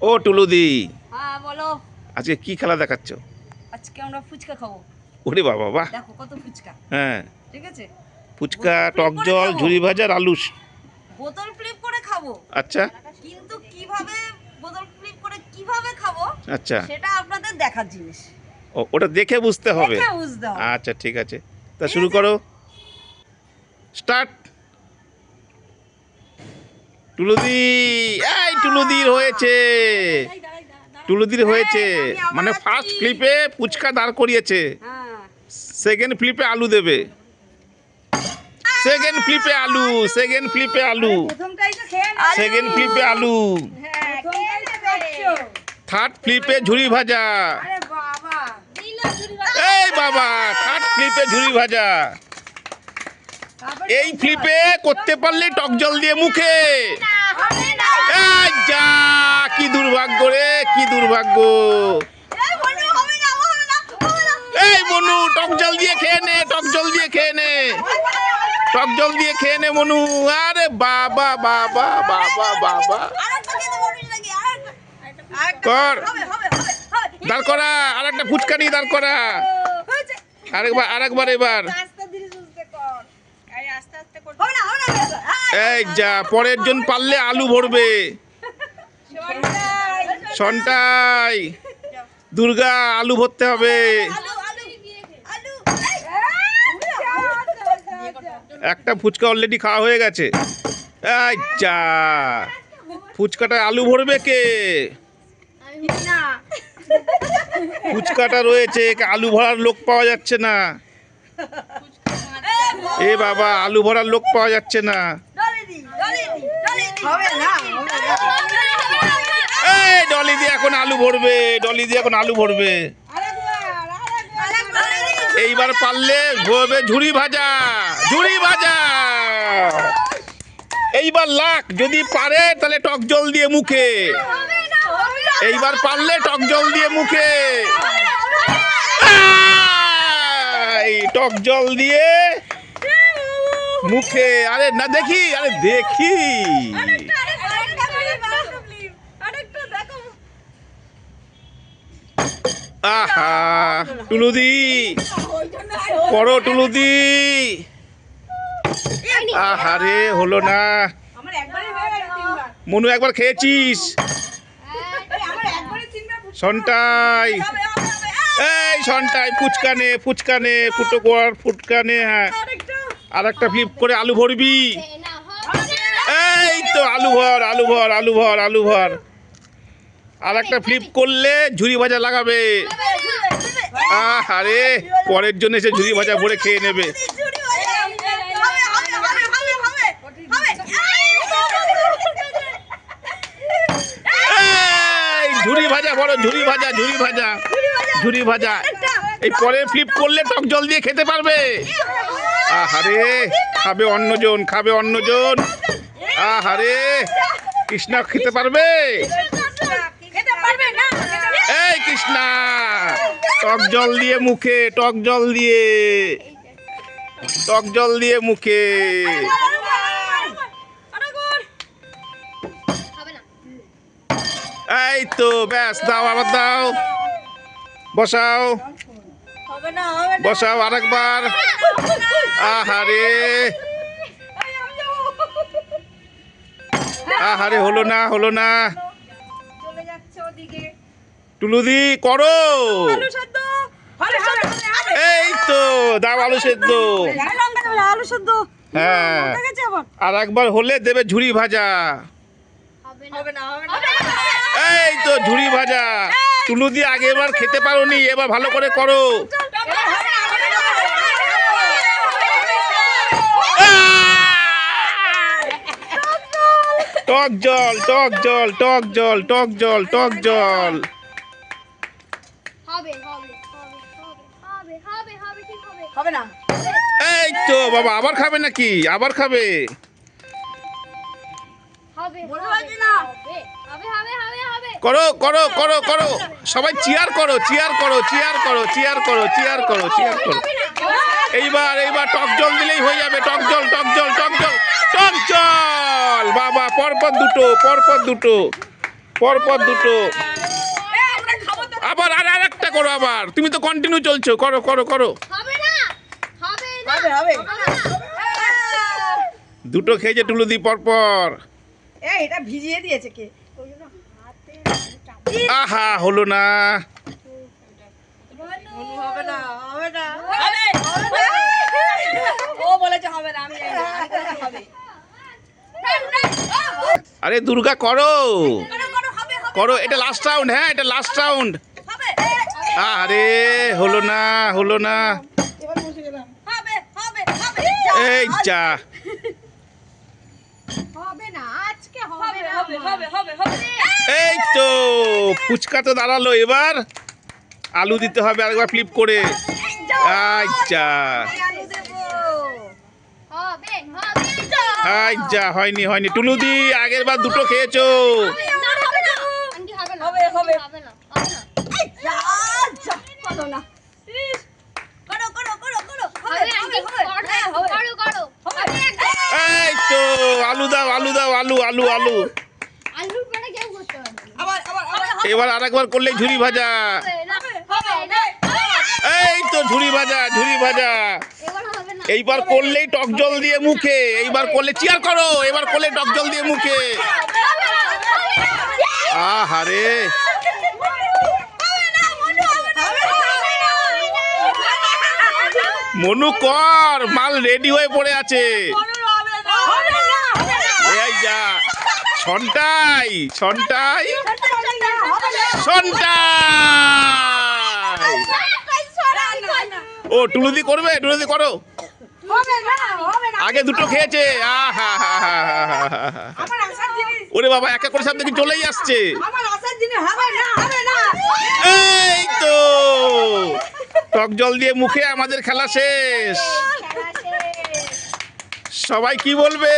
ও টুলুদি, হ্যাঁ বলো। আজকে কি খেলা দেখাচ্ছ? আজকে আমরা ফুচকা খাবো। ওরে বাবা, বাহ! দেখো কত ফুচকা। হ্যাঁ, ঠিক আছে, ফুচকা, বোতল টক flip করে জল, খাবো। ঝুরি ভাজা, আলু। বোতল ফ্লিপ করে খাবো, আচ্ছা কিন্তু কিভাবে বোতল ফ্লিপ করে কিভাবে খাবো আচ্ছা, সেটা আপনাদের দেখার জিনিস। ওটা দেখে বুঝতে হবে। দেখে বুঝতে হবে। আচ্ছা ঠিক আছে, তা শুরু করো, স্টার্ট। টুলুদি, এই টুলুদির হয়েছে, টুলুদির হয়েছে। আমি আবার মানে আছি। ফার্স্ট ফ্লিপে ফুচকা দাঁড় করিয়েছে, হ্যাঁ, সেকেন্ড ফ্লিপে আলু দেবে, সেকেন্ড ফ্লিপে আলু, সেকেন্ড ফ্লিপে আলু, প্রথমটাই তো খেয়ে নাও। সেকেন্ড ফ্লিপে আলু, হ্যাঁ, প্রথমটাই তো খাচ্ছো। থার্ড ফ্লিপে ঝুরি ভাজা। আরে বাবা, এই বাবা, থার্ড ফ্লিপে ঝুরি ভাজা। তারপর এই ফ্লিপে করতে পারলে টক জল দিয়ে মুখে। হবে না। এই যা, কি দুর্ভাগ্য রে, কি দুর্ভাগ্য। এই বনু, হবে না, হবে না, হবে না। এই মনু, টক জল দিয়ে খেয়ে নে, টক জল দিয়ে খেয়ে নে, টক জল দিয়ে খেয়ে নে মনু। আরে বাবা বাবা বাবা বাবা, আরেকটা খেতে বলিস নাকি? আরেকটা। কর, হবে, হবে, হবে, হবে। দাঁড় করা, আর একটা ফুচকা নিয়ে দাঁড় করা। হয়েছে। আরেকবার, আরেকবার, এবার। আস্তে ধীরে সুস্থে কর। এই আস্তে আস্তে কর। হবে না, হবে না। এই যা, পরের জন পারলে আলু ভরবে। সন্টাই, দুর্গা, আলু ভরতে হবে। আলু, আলু, আলু। একটা ফুচকা অলরেডি খাওয়া হয়ে গেছে। এই যা, ফুচকাটা আলু ভরবে কে? না। ফুচকাটা রয়েছে, আলু ভরার লোক পাওয়া যাচ্ছে না। এ বাবা, আলু ভরার লোক পাওয়া যাচ্ছে না। হবে না, হবে না। এই ডলি দিয়ে এখন আলু ভরবে, ডলি দিয়ে এখন আলু ভরবে। এইবার পারলে ভরবে ঝুরি ভাজা, ঝুরি ভাজা। এইবার লাখ, যদি পারে তাহলে টক জল দিয়ে মুখে। এইবার পারলে টক জল দিয়ে মুখে। এই টক জল দিয়ে মুখে। আরে না, দেখি, আরে দেখি। আহা, টুলুদি, করো টুলুদি। আহারে, হলো না। মনু, একবার খেয়েছিস? সন্টাই, এই সন্টাই, ফুচকা নে, ফুচকা নে, ফুটো কর, ফুটকা নে। হ্যাঁ, আর একটা ফ্লিপ করে আলু ভরবি। এই তো আলু ভর, আলু ভর, আলু ভর, আলু ভর। আর একটা ফ্লিপ করলে ঝুরি ভাজা লাগাবে। আরে, পরের জন্য এসে ঝুরি ভাজা ভরে খেয়ে নেবে। এই ঝুরি ভাজা ভরো, ঝুরি ভাজা, ঝুরি ভাজা, ঝুরি ভাজা। এই পরে ফ্লিপ করলে টক জল দিয়ে খেতে পারবে। আহারে, খাবে অন্যজন, খাবে অন্যজন। আহারে, কৃষ্ণা খেতে পারবে? এই কৃষ্ণা, টক জল দিয়ে মুখে, টক জল দিয়ে, টক জল দিয়ে মুখে। এই তো ব্যাস, দাও, আবার দাও, বসাও, বসাও আরেকবার। আহারে, আহারে, হলো না, হলো না। টুলুদি, করো। এই তো, দাও আলু সেদ্ধ। হ্যাঁ, আর একবার হলে দেবে ঝুরি ভাজা। এই তো ঝুরি ভাজা। টুলুদি, আগে এবার খেতে পারোনি, এবার ভালো করে করো। টক জল, টক জল, টক জল, টক জল, টক জল। হবে না। এই তো বাবা, আবার খাবে নাকি? আবার খাবে? করো, করো, করো, করো। সবাই চিয়ার করো, চিয়ার করো, চিয়ার করো, চিয়ার করো, চিয়ার করো, চিয়ার করো। এইবার, এইবার টক জল দিলেই হয়ে যাবে। টক জল, টক জল, টক জল, টক জল। বাবা, পরপর দুটো, পরপর দুটো, পরপর দুটো আমরা খাবো তো। আবার আর একটা করো আবার তুমি তো কন্টিনিউ চলছো করো করো করো হবে না হবে না হবে। দুটো খেয়েছে টুলুদি পরপর এটা ভিজিয়ে দিয়েছে কে? আহা হলো না হবে না, হবে না। ও বলেছে হবে না, আমি জানি না। আমি বলেছি হবে। আরে দুর্গা করো করো, করো, হবে, হবে, করো এটা লাস্ট রাউন্ড হ্যাঁ এটা লাস্ট রাউন্ড হবে। আরে হলো না হলো না হবে, হবে, হবে। এই যা হবে না আজকে হবে হবে, না হবে, হবে, হবে, হবে। এই তো ফুচকা তো দাঁড়ালো এবার আলু দিতে হবে আরেকবার ফ্লিপ করে আচ্ছা আলু দেবো। হবে হবে আচ্ছা হয়নি হয়নি টুলুদি আগের বার দুটো খেয়েছো না হবে না আন্টি হবে না হবে, হবে। হবে না হবে না যা, যা, হলো না। ইস, করো, করো, করো, করো। হবে, হবে আন্টি হবে, হবে। হ্যাঁ, হবে। করো করো হবে। এই তো আলু দাও আলু দাও আলু আলু আলু আলুর পরে কেউ করতে পারবে না আবার, আবার, আবার, হবে, এবার আরেকবার করলেই ঝুরি ভাজা হবে না হবে, না এই তো ঝুরি ভাজা ঝুরি ভাজা এবার হবে না এইবার করলেই টক জল দিয়ে মুখে এইবার করলে চিয়ার করো এবার করলে টক জল দিয়ে মুখে আহারে মনু কর মাল রেডি হয়ে পড়ে আছে এই যা ছন্টাই ছন্টাই ছন্টাই ও টুলুদি করবে টুলুদি করো আগে দুটো খেয়েছে আহা ওরে বাবা একা করে সব দেখি চলেই আসছে এই তো টক জল দিয়ে মুখে আমাদের খেলা শেষ সবাই কি বলবে